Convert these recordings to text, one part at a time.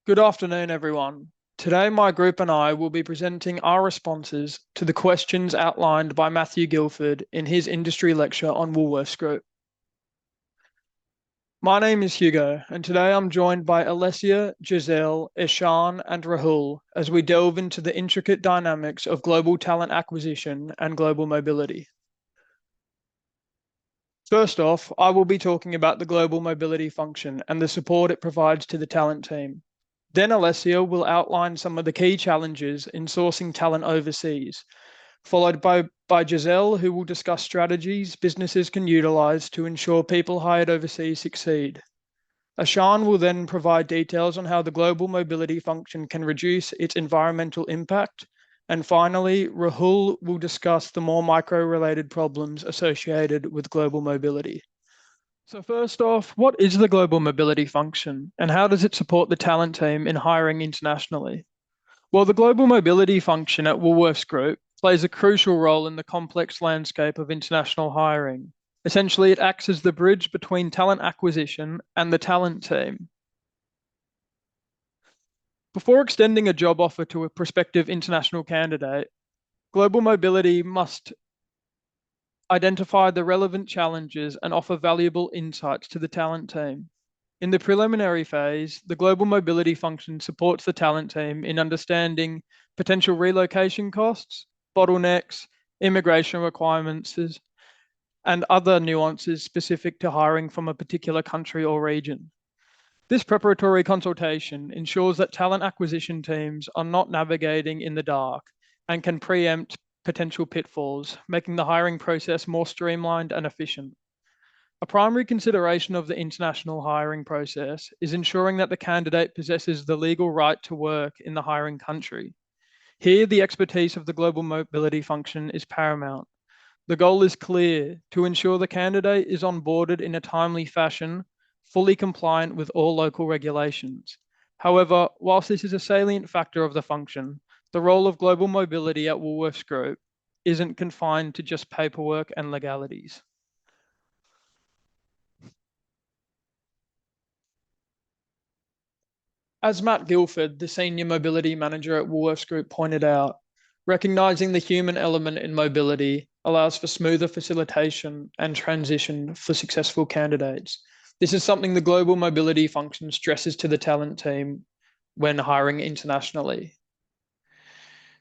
Good afternoon, everyone. Today, my group and I will be presenting our responses to the questions outlined by Matthew Guilford in his industry lecture on Woolworths Group. My name is Hugo, and today I'm joined by Alessia, Giselle, Ishan, and Rahul as we delve into the intricate dynamics of global talent acquisition and global mobility. First off, I will be talking about the global mobility function and the support it provides to the talent team. Then Alessia will outline some of the key challenges in sourcing talent overseas, followed by Giselle, who will discuss strategies businesses can utilize to ensure people hired overseas succeed. Ashan will then provide details on how the global mobility function can reduce its environmental impact. And finally, Rahul will discuss the more micro-related problems associated with global mobility. So first off, what is the global mobility function and how does it support the talent team in hiring internationally? Well, the global mobility function at Woolworths Group plays a crucial role in the complex landscape of international hiring. Essentially, it acts as the bridge between talent acquisition and the talent team. Before extending a job offer to a prospective international candidate, global mobility must identify the relevant challenges and offer valuable insights to the talent team. In the preliminary phase, the global mobility function supports the talent team in understanding potential relocation costs, bottlenecks, immigration requirements, and other nuances specific to hiring from a particular country or region. This preparatory consultation ensures that talent acquisition teams are not navigating in the dark and can preempt potential pitfalls, making the hiring process more streamlined and efficient. A primary consideration of the international hiring process is ensuring that the candidate possesses the legal right to work in the hiring country. Here, the expertise of the global mobility function is paramount. The goal is clear to ensure the candidate is onboarded in a timely fashion, fully compliant with all local regulations. However, whilst this is a salient factor of the function, the role of global mobility at Woolworths Group isn't confined to just paperwork and legalities. As Matt Guilford, the senior mobility manager at Woolworths Group, pointed out, recognizing the human element in mobility allows for smoother facilitation and transition for successful candidates. This is something the global mobility function stresses to the talent team when hiring internationally.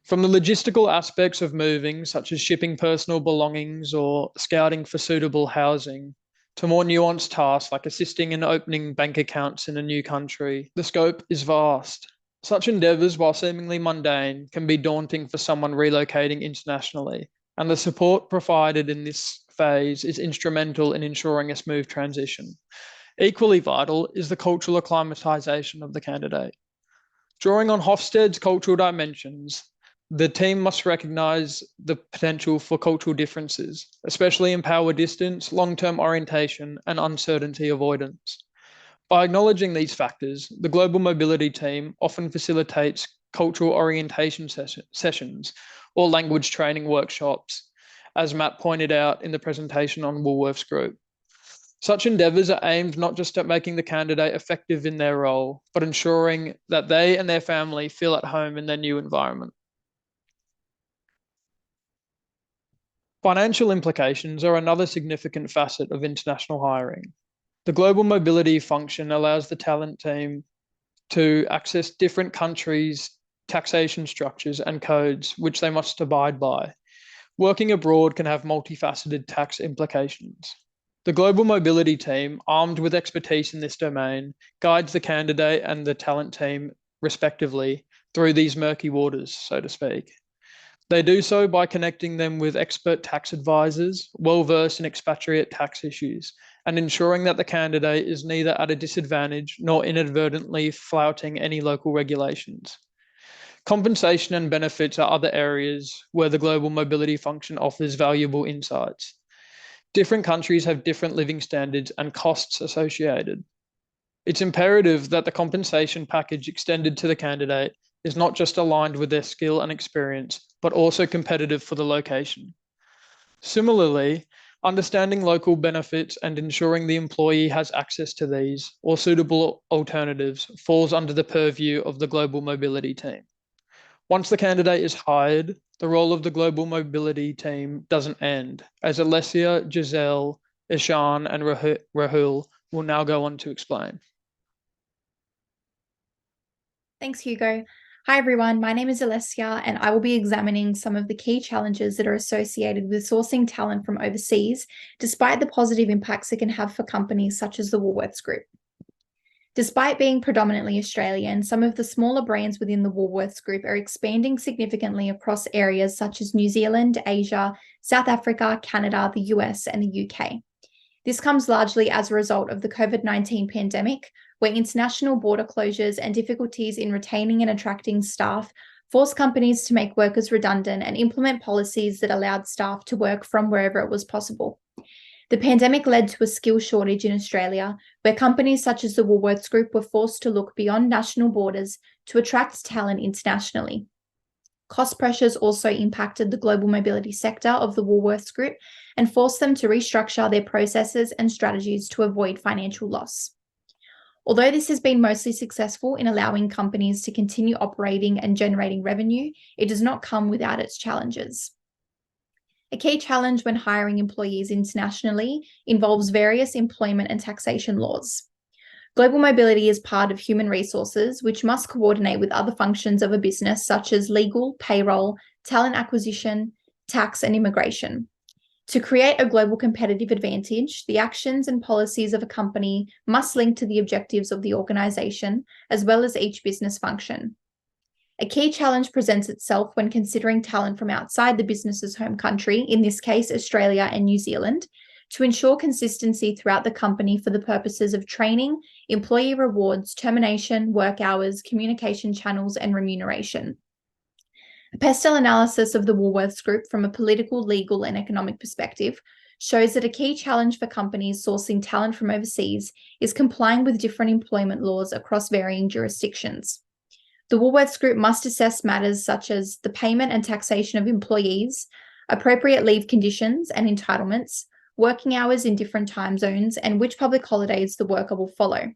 From the logistical aspects of moving, such as shipping personal belongings or scouting for suitable housing, to more nuanced tasks like assisting in opening bank accounts in a new country, the scope is vast. Such endeavours, while seemingly mundane, can be daunting for someone relocating internationally, and the support provided in this phase is instrumental in ensuring a smooth transition. Equally vital is the cultural acclimatisation of the candidate. Drawing on Hofstede's cultural dimensions, the team must recognise the potential for cultural differences, especially in power distance, long-term orientation, and uncertainty avoidance. By acknowledging these factors, the global mobility team often facilitates cultural orientation sessions or language training workshops, as Matt pointed out in the presentation on Woolworths Group. Such endeavours are aimed not just at making the candidate effective in their role, but ensuring that they and their family feel at home in their new environment. Financial implications are another significant facet of international hiring. The global mobility function allows the talent team to access different countries' taxation structures and codes, which they must abide by. Working abroad can have multifaceted tax implications. The global mobility team, armed with expertise in this domain, guides the candidate and the talent team, respectively, through these murky waters, so to speak. They do so by connecting them with expert tax advisors, well versed in expatriate tax issues, and ensuring that the candidate is neither at a disadvantage nor inadvertently flouting any local regulations. Compensation and benefits are other areas where the global mobility function offers valuable insights. Different countries have different living standards and costs associated. It's imperative that the compensation package extended to the candidate is not just aligned with their skill and experience, but also competitive for the location. Similarly, Understanding local benefits and ensuring the employee has access to these or suitable alternatives falls under the purview of the global mobility team. Once the candidate is hired, the role of the global mobility team doesn't end, as Alessia, Giselle, Ishan, and Rahul will now go on to explain. Thanks, Hugo. Hi, everyone. My name is Alessia, and I will be examining some of the key challenges that are associated with sourcing talent from overseas, despite the positive impacts it can have for companies such as the Woolworths Group. Despite being predominantly Australian, some of the smaller brands within the Woolworths Group are expanding significantly across areas such as New Zealand, Asia, South Africa, Canada, the US, and the UK. This comes largely as a result of the COVID-19 pandemic, where international border closures and difficulties in retaining and attracting staff forced companies to make workers redundant and implement policies that allowed staff to work from wherever it was possible. The pandemic led to a skill shortage in Australia, where companies such as the Woolworths Group were forced to look beyond national borders to attract talent internationally. Cost pressures also impacted the global mobility sector of the Woolworths Group and forced them to restructure their processes and strategies to avoid financial loss. Although this has been mostly successful in allowing companies to continue operating and generating revenue, it does not come without its challenges. A key challenge when hiring employees internationally involves various employment and taxation laws. Global mobility is part of human resources, which must coordinate with other functions of a business, such as legal, payroll, talent acquisition, tax, and immigration. To create a global competitive advantage, the actions and policies of a company must link to the objectives of the organization, as well as each business function. A key challenge presents itself when considering talent from outside the business's home country, in this case, Australia and New Zealand, to ensure consistency throughout the company for the purposes of training, employee rewards, termination, work hours, communication channels, and remuneration. A pestle analysis of the Woolworths Group from a political, legal, and economic perspective shows that a key challenge for companies sourcing talent from overseas is complying with different employment laws across varying jurisdictions. The Woolworths Group must assess matters such as the payment and taxation of employees, appropriate leave conditions and entitlements, working hours in different time zones, and which public holidays the worker will follow.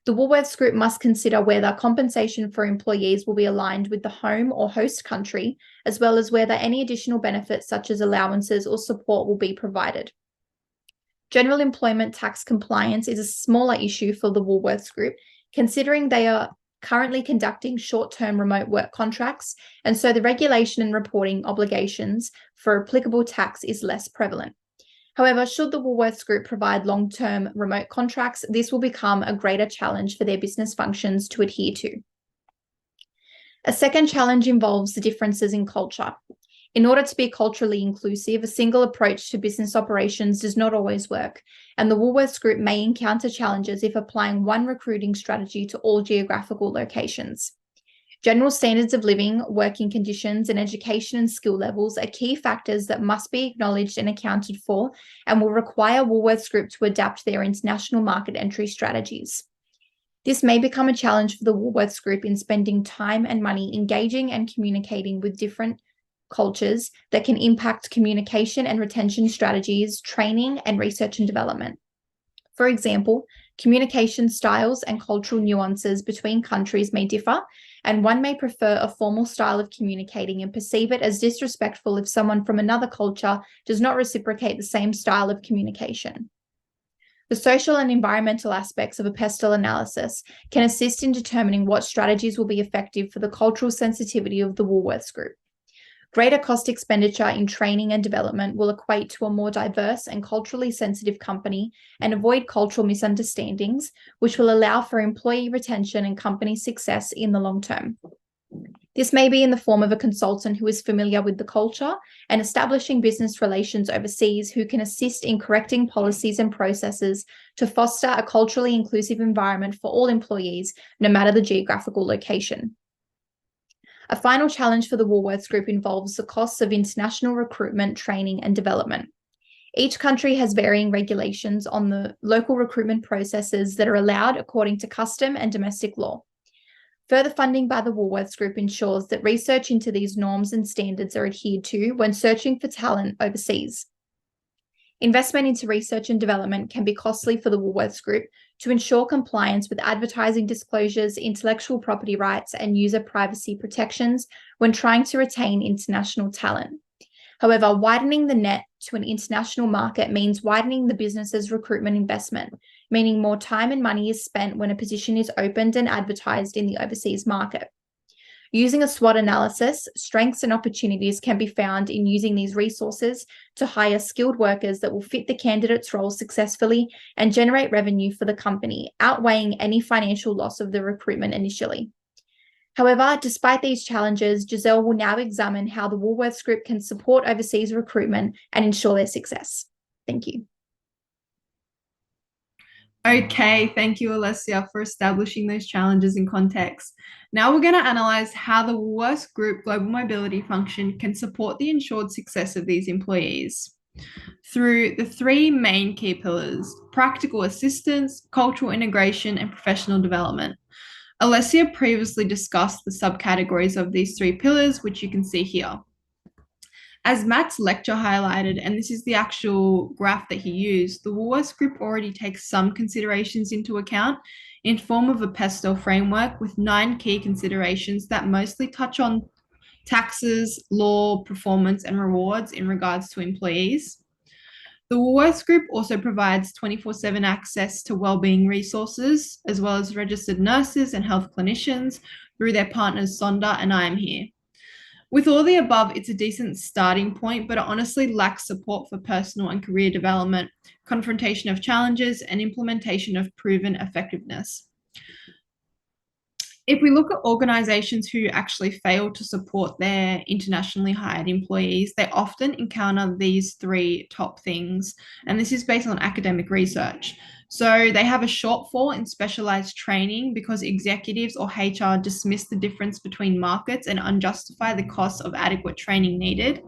The Woolworths Group must consider whether compensation for employees will be aligned with the home or host country, as well as whether any additional benefits such as allowances or support will be provided. General employment tax compliance is a smaller issue for the Woolworths Group, considering they are currently conducting short-term remote work contracts, and so the regulation and reporting obligations for applicable tax is less prevalent. However, should the Woolworths Group provide long-term remote contracts, this will become a greater challenge for their business functions to adhere to. A second challenge involves the differences in culture. In order to be culturally inclusive, a single approach to business operations does not always work, and the Woolworths Group may encounter challenges if applying one recruiting strategy to all geographical locations. General standards of living, working conditions, and education and skill levels are key factors that must be acknowledged and accounted for and will require Woolworths Group to adapt their international market entry strategies. This may become a challenge for the Woolworths Group in spending time and money engaging and communicating with different cultures that can impact communication and retention strategies, training, and research and development. For example, communication styles and cultural nuances between countries may differ, and one may prefer a formal style of communicating and perceive it as disrespectful if someone from another culture does not reciprocate the same style of communication. The social and environmental aspects of a pestle analysis can assist in determining what strategies will be effective for the cultural sensitivity of the Woolworths Group. Greater cost expenditure in training and development will equate to a more diverse and culturally sensitive company and avoid cultural misunderstandings, which will allow for employee retention and company success in the long term. This may be in the form of a consultant who is familiar with the culture and establishing business relations overseas who can assist in correcting policies and processes to foster a culturally inclusive environment for all employees, no matter the geographical location. A final challenge for the Woolworths Group involves the costs of international recruitment, training, and development. Each country has varying regulations on the local recruitment processes that are allowed according to custom and domestic law. Further funding by the Woolworths Group ensures that research into these norms and standards are adhered to when searching for talent overseas. Investment into research and development can be costly for the Woolworths Group to ensure compliance with advertising disclosures, intellectual property rights, and user privacy protections when trying to retain international talent. However, widening the net to an international market means widening the business's recruitment investment, meaning more time and money is spent when a position is opened and advertised in the overseas market. Using a SWOT analysis, strengths and opportunities can be found in using these resources to hire skilled workers that will fit the candidate's role successfully and generate revenue for the company, outweighing any financial loss of the recruitment initially. However, despite these challenges, Giselle will now examine how the Woolworths Group can support overseas recruitment and ensure their success. Thank you. Okay, thank you, Alessia, for establishing those challenges in context. Now we're going to analyze how the Woolworths Group Global Mobility function can support the ensured success of these employees through the three main key pillars: practical assistance, cultural integration, and professional development. Alessia previously discussed the subcategories of these three pillars, which you can see here. As Matt's lecture highlighted, and this is the actual graph that he used, the Woolworths Group already takes some considerations into account in form of a PESTEL framework with 9 key considerations that mostly touch on taxes, law, performance, and rewards in regards to employees. The Woolworths Group also provides 24/7 access to wellbeing resources, as well as registered nurses and health clinicians through their partners Sonda and I Am Here. With all the above, it's a decent starting point, but it honestly lacks support for personal and career development, confrontation of challenges, and implementation of proven effectiveness. If we look at organizations who actually fail to support their internationally hired employees, they often encounter these 3 top things, and this is based on academic research. So they have a shortfall in specialized training because executives or HR dismiss the difference between markets and unjustify the cost of adequate training needed.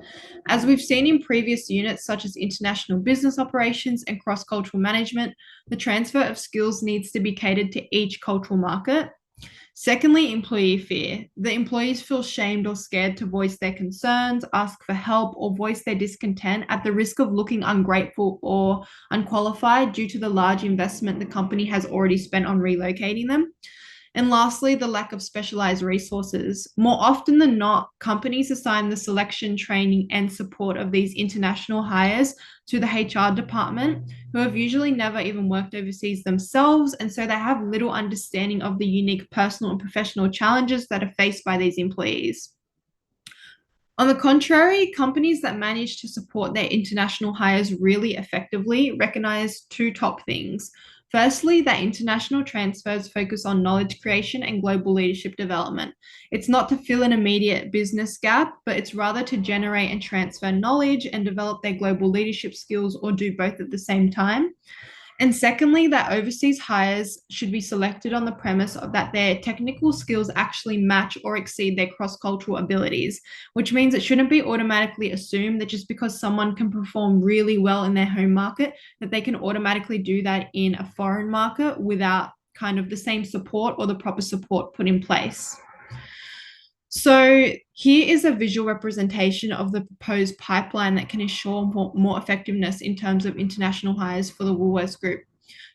As we've seen in previous units, such as international business operations and cross-cultural management, the transfer of skills needs to be catered to each cultural market. Secondly, employee fear. The employees feel shamed or scared to voice their concerns, ask for help, or voice their discontent at the risk of looking ungrateful or unqualified due to the large investment the company has already spent on relocating them. And lastly, the lack of specialized resources. More often than not, companies assign the selection, training, and support of these international hires to the HR department, who have usually never even worked overseas themselves, and so they have little understanding of the unique personal and professional challenges that are faced by these employees. On the contrary, companies that manage to support their international hires really effectively recognize 2 top things. Firstly, that international transfers focus on knowledge creation and global leadership development. It's not to fill an immediate business gap, but it's rather to generate and transfer knowledge and develop their global leadership skills, or do both at the same time. And secondly, that overseas hires should be selected on the premise of that their technical skills actually match or exceed their cross-cultural abilities, which means it shouldn't be automatically assumed that just because someone can perform really well in their home market, that they can automatically do that in a foreign market without kind of the same support or the proper support put in place. So here is a visual representation of the proposed pipeline that can ensure more effectiveness in terms of international hires for the Woolworths Group.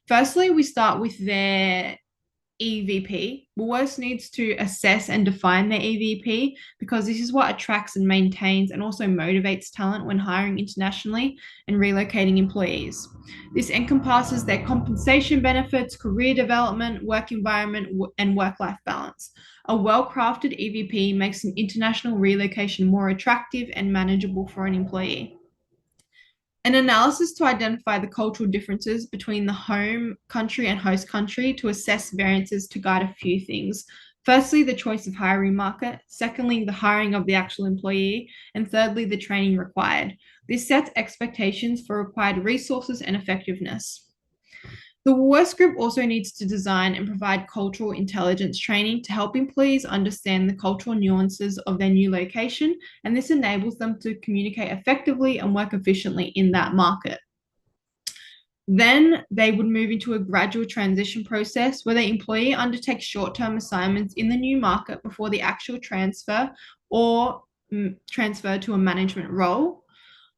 Firstly, we start with their EVP. Woolworths needs to assess and define their EVP because this is what attracts and maintains and also motivates talent when hiring internationally and relocating employees. This encompasses their compensation benefits, career development, work environment, and work-life balance. A well-crafted EVP makes an international relocation more attractive and manageable for an employee. An analysis to identify the cultural differences between the home country and host country to assess variances to guide a few things. Firstly, the choice of hiring market. Secondly, the hiring of the actual employee. And thirdly, the training required. This sets expectations for required resources and effectiveness. The Woolworths Group also needs to design and provide cultural intelligence training to help employees understand the cultural nuances of their new location, and this enables them to communicate effectively and work efficiently in that market. Then they would move into a gradual transition process where the employee undertakes short-term assignments in the new market before the actual transfer or transfer to a management role.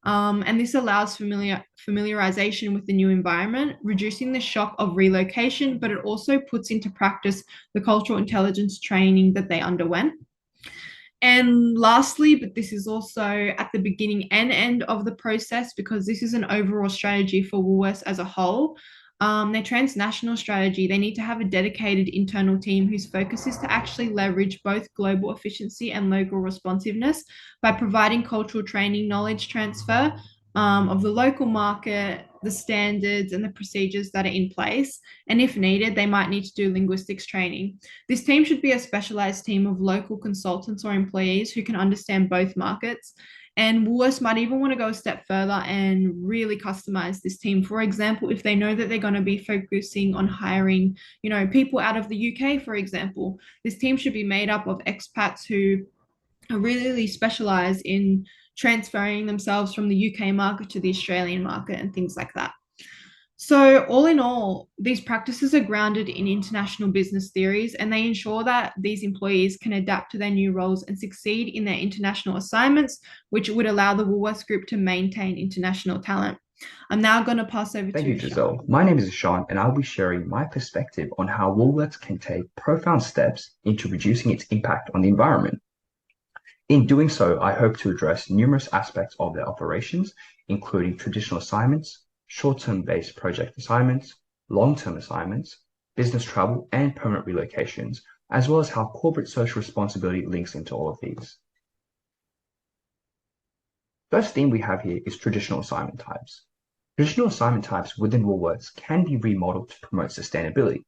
And this allows familiarization with the new environment, reducing the shock of relocation, but it also puts into practice the cultural intelligence training that they underwent. And lastly, but this is also at the beginning and end of the process, because this is an overall strategy for Woolworths as a whole. Their transnational strategy, they need to have a dedicated internal team whose focus is to actually leverage both global efficiency and local responsiveness by providing cultural training, knowledge transfer of the local market, the standards and the procedures that are in place. And if needed, they might need to do linguistics training. This team should be a specialized team of local consultants or employees who can understand both markets. And Woolworths might even want to go a step further and really customize this team. For example, if they know that they're going to be focusing on hiring, people out of the UK, for example, this team should be made up of expats who are really specialized in transferring themselves from the UK market to the Australian market and things like that. So, all in all, these practices are grounded in international business theories, and they ensure that these employees can adapt to their new roles and succeed in their international assignments, which would allow the Woolworths Group to maintain international talent. I'm now going to pass over Thank to you, Giselle. My name is Sean, and I'll be sharing my perspective on how Woolworths can take profound steps into reducing its impact on the environment. In doing so, I hope to address numerous aspects of their operations, including traditional assignments, short-term based project assignments, long-term assignments, business travel, and permanent relocations, as well as how corporate social responsibility links into all of these. First theme we have here is traditional assignment types. Traditional assignment types within Woolworths can be remodeled to promote sustainability.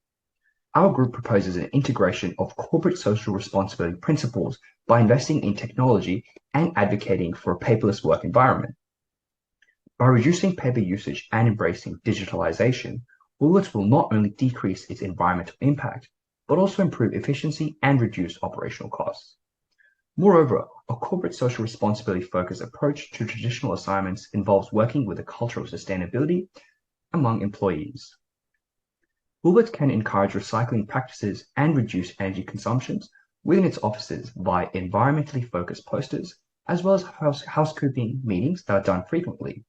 Our group proposes an integration of corporate social responsibility principles by investing in technology and advocating for a paperless work environment. By reducing paper usage and embracing digitalization, Woolworths will not only decrease its environmental impact, but also improve efficiency and reduce operational costs. Moreover, a corporate social responsibility focused approach to traditional assignments involves working with a culture of sustainability among employees. Woolworths can encourage recycling practices and reduce energy consumptions within its offices by environmentally focused posters, as well as housekeeping meetings that are done frequently.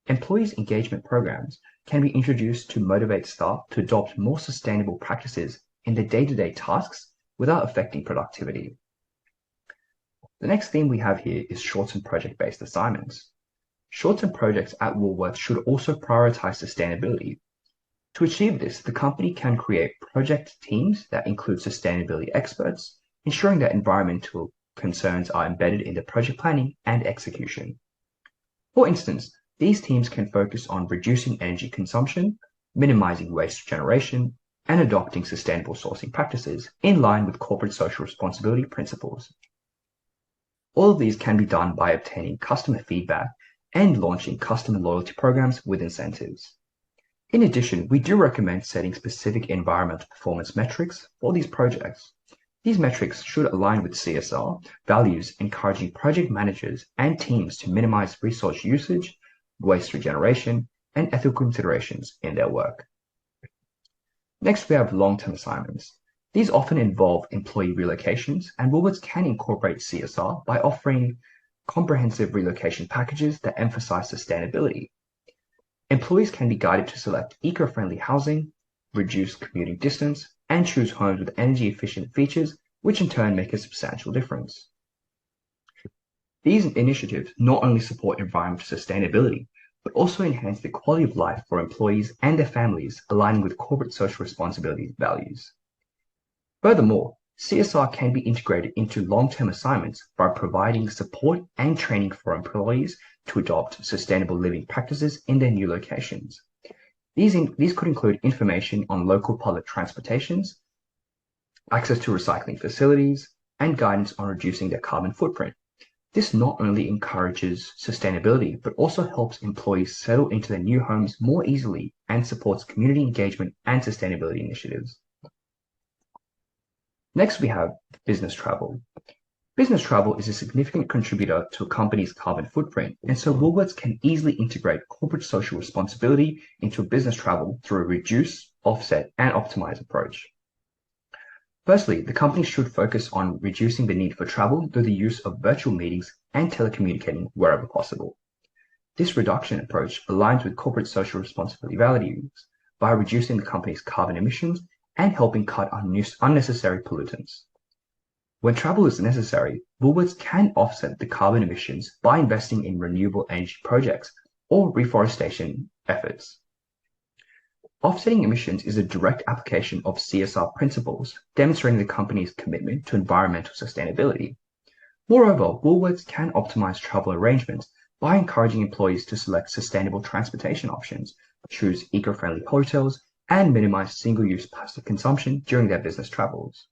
Employees' engagement programs can be introduced to motivate staff to adopt more sustainable practices in their day-to-day tasks without affecting productivity. The next theme we have here is short-term project-based assignments. Short-term projects at Woolworths should also prioritize sustainability. To achieve this, the company can create project teams that include sustainability experts, ensuring that environmental concerns are embedded in the project planning and execution. For instance, these teams can focus on reducing energy consumption, minimizing waste generation, and adopting sustainable sourcing practices in line with corporate social responsibility principles. All of these can be done by obtaining customer feedback and launching customer loyalty programs with incentives. In addition, we do recommend setting specific environmental performance metrics for these projects. These metrics should align with CSR values, encouraging project managers and teams to minimize resource usage, waste regeneration, and ethical considerations in their work. Next, we have long-term assignments. These often involve employee relocations, and Woolworths can incorporate CSR by offering comprehensive relocation packages that emphasize sustainability. Employees can be guided to select eco-friendly housing, reduce commuting distance, and choose homes with energy-efficient features, which in turn make a substantial difference. These initiatives not only support environmental sustainability, but also enhance the quality of life for employees and their families, aligning with corporate social responsibility values. Furthermore, CSR can be integrated into long-term assignments by providing support and training for employees to adopt sustainable living practices in their new locations. These could include information on local public transportations, access to recycling facilities, and guidance on reducing their carbon footprint. This not only encourages sustainability, but also helps employees settle into their new homes more easily and supports community engagement and sustainability initiatives. Next, we have business travel. Business travel is a significant contributor to a company's carbon footprint, and so Woolworths can easily integrate corporate social responsibility into business travel through a reduce, offset, and optimize approach. Firstly, the company should focus on reducing the need for travel through the use of virtual meetings and telecommunicating wherever possible. This reduction approach aligns with corporate social responsibility values by reducing the company's carbon emissions and helping cut unnecessary pollutants. When travel is necessary, Woolworths can offset the carbon emissions by investing in renewable energy projects or reforestation efforts. Offsetting emissions is a direct application of CSR principles, demonstrating the company's commitment to environmental sustainability. Moreover, Woolworths can optimize travel arrangements by encouraging employees to select sustainable transportation options, choose eco-friendly hotels, and minimize single-use plastic consumption during their business travels.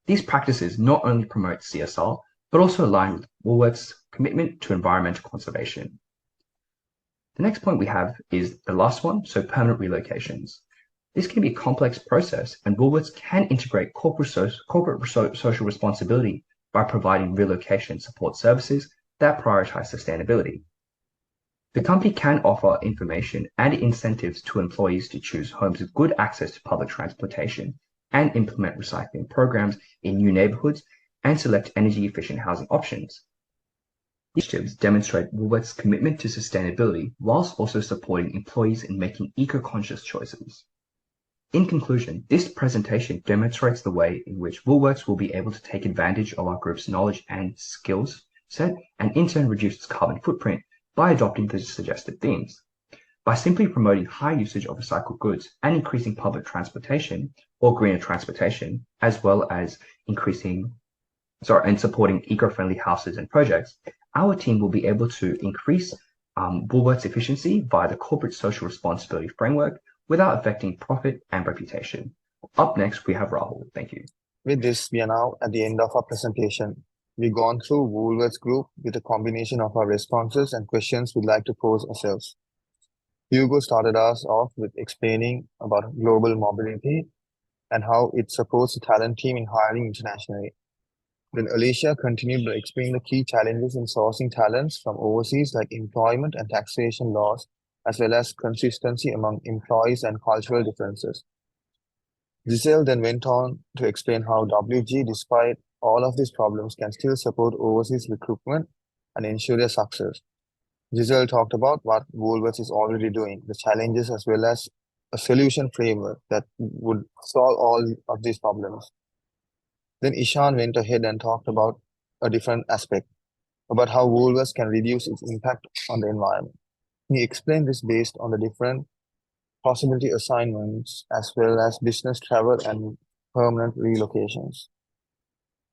These practices not only promote CSR, but also align with Woolworths' commitment to environmental conservation. The next point we have is the last one, so permanent relocations. This can be a complex process, and Woolworths can integrate corporate social responsibility by providing relocation support services that prioritize sustainability. The company can offer information and incentives to employees to choose homes with good access to public transportation and implement recycling programs in new neighborhoods and select energy-efficient housing options. These initiatives demonstrate Woolworths' commitment to sustainability whilst also supporting employees in making eco-conscious choices. In conclusion, this presentation demonstrates the way in which Woolworths will be able to take advantage of our group's knowledge and skills set and in turn reduce its carbon footprint by adopting the suggested themes. By simply promoting high usage of recycled goods and increasing public transportation or greener transportation, as well as supporting eco-friendly houses and projects, our team will be able to increase Woolworths' efficiency via the corporate social responsibility framework without affecting profit and reputation. Up next, we have Rahul. Thank you. With this, we are now at the end of our presentation. We've gone through Woolworths Group with a combination of our responses and questions we'd like to pose ourselves. Hugo started us off with explaining about global mobility and how it supports the talent team in hiring internationally. Then Alicia continued by explaining the key challenges in sourcing talents from overseas, like employment and taxation laws, as well as consistency among employees and cultural differences. Giselle then went on to explain how WG, despite all of these problems, can still support overseas recruitment and ensure their success. Giselle talked about what Woolworths is already doing, the challenges, as well as a solution framework that would solve all of these problems. Then Ishan went ahead and talked about a different aspect, about how Woolworths can reduce its impact on the environment. He explained this based on the different possibility assignments, as well as business travel and permanent relocations.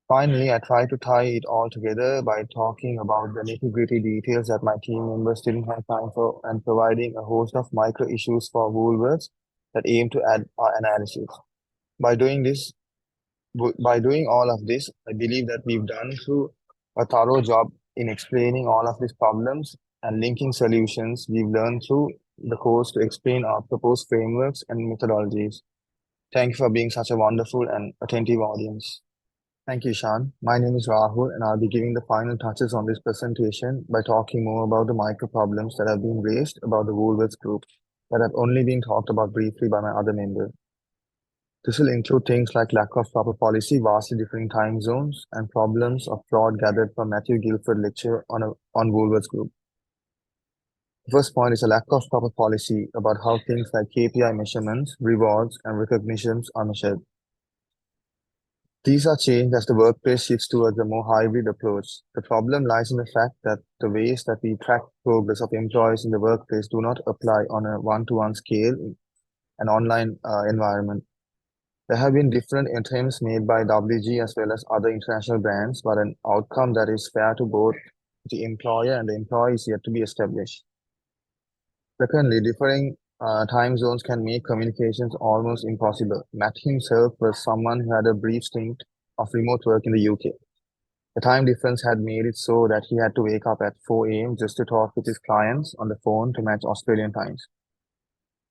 Finally, I tried to tie it all together by talking about the nitty-gritty details that my team members didn't have time for and providing a host of micro issues for Woolworths that aim to add our analysis. By doing all of this, I believe that we've done through a thorough job in explaining all of these problems and linking solutions we've learned through the course to explain our proposed frameworks and methodologies. Thank you for being such a wonderful and attentive audience. Thank you, Shan. My name is Rahul, and I'll be giving the final touches on this presentation by talking more about the micro problems that have been raised about the Woolworths Group that have only been talked about briefly by my other members. This will include things like lack of proper policy, vastly differing time zones, and problems of fraud gathered from Matthew Guilford lecture on Woolworths Group. The first point is a lack of proper policy about how things like KPI measurements, rewards, and recognitions are measured. These are changed as the workplace shifts towards a more hybrid approach. The problem lies in the fact that the ways that we track progress of employees in the workplace do not apply on a one-to-one scale in an online environment. There have been different attempts made by WG as well as other international brands, but an outcome that is fair to both the employer and the employee is yet to be established. Secondly, differing time zones can make communications almost impossible. Matt himself was someone who had a brief stint of remote work in the UK. The time difference had made it so that he had to wake up at 4 a.m. just to talk with his clients on the phone to match Australian times.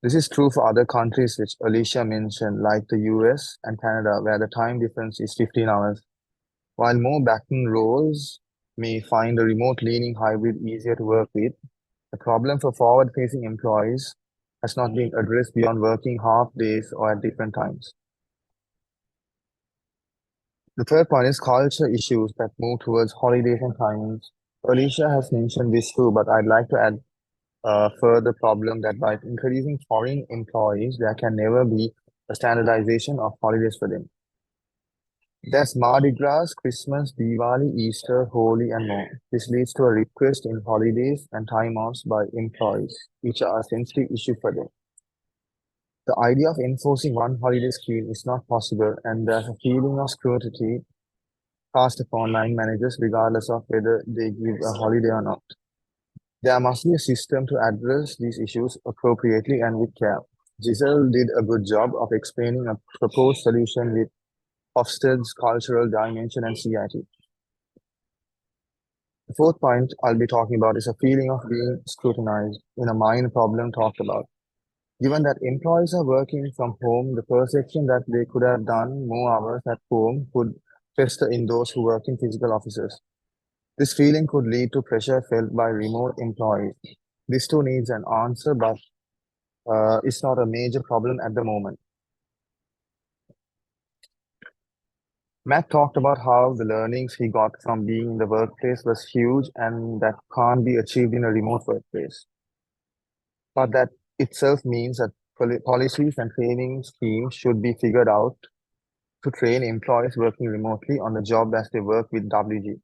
This is true for other countries which Alicia mentioned, like the US and Canada, where the time difference is 15 hours. While more back-end roles may find a remote-leaning hybrid easier to work with, the problem for forward-facing employees has not been addressed beyond working half days or at different times. The third point is culture issues that move towards holidays and timings. Alicia has mentioned this too, but I'd like to add a further problem that by introducing foreign employees, there can never be a standardization of holidays for them. There's Mardi Gras, Christmas, Diwali, Easter, Holi, and more. This leads to a request in holidays and time offs by employees, which are a sensitive issue for them. The idea of enforcing one holiday scheme is not possible, and there's a feeling of scrutiny cast upon line managers regardless of whether they give a holiday or not. There must be a system to address these issues appropriately and with care. Giselle did a good job of explaining a proposed solution with Hofstede's cultural dimension and CIT. The fourth point I'll be talking about is a feeling of being scrutinized in a minor problem talked about. Given that employees are working from home, the perception that they could have done more hours at home could fester in those who work in physical offices. This feeling could lead to pressure felt by remote employees. This too needs an answer, but it's not a major problem at the moment. Matt talked about how the learnings he got from being in the workplace was huge and that can't be achieved in a remote workplace. But that itself means that policies and training schemes should be figured out to train employees working remotely on the job as they work with WG.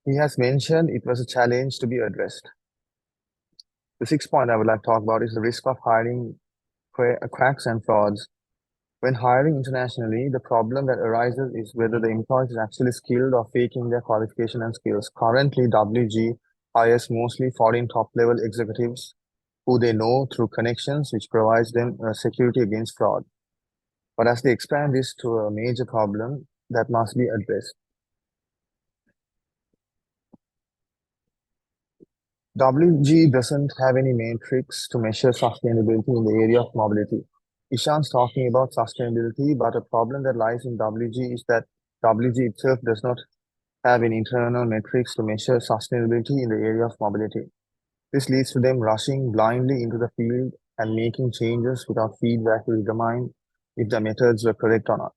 He has mentioned it was a challenge to be addressed. The sixth point I would like to talk about is the risk of hiring quacks and frauds. When hiring internationally, the problem that arises is whether the employee is actually skilled or faking their qualification and skills. Currently, WG hires mostly foreign top-level executives who they know through connections, which provides them security against fraud. But as they expand this to a major problem that must be addressed. WG doesn't have any metrics to measure sustainability in the area of mobility. Ishan's talking about sustainability, but a problem that lies in WG is that WG itself does not have any internal metrics to measure sustainability in the area of mobility. This leads to them rushing blindly into the field and making changes without feedback to determine if the methods were correct or not.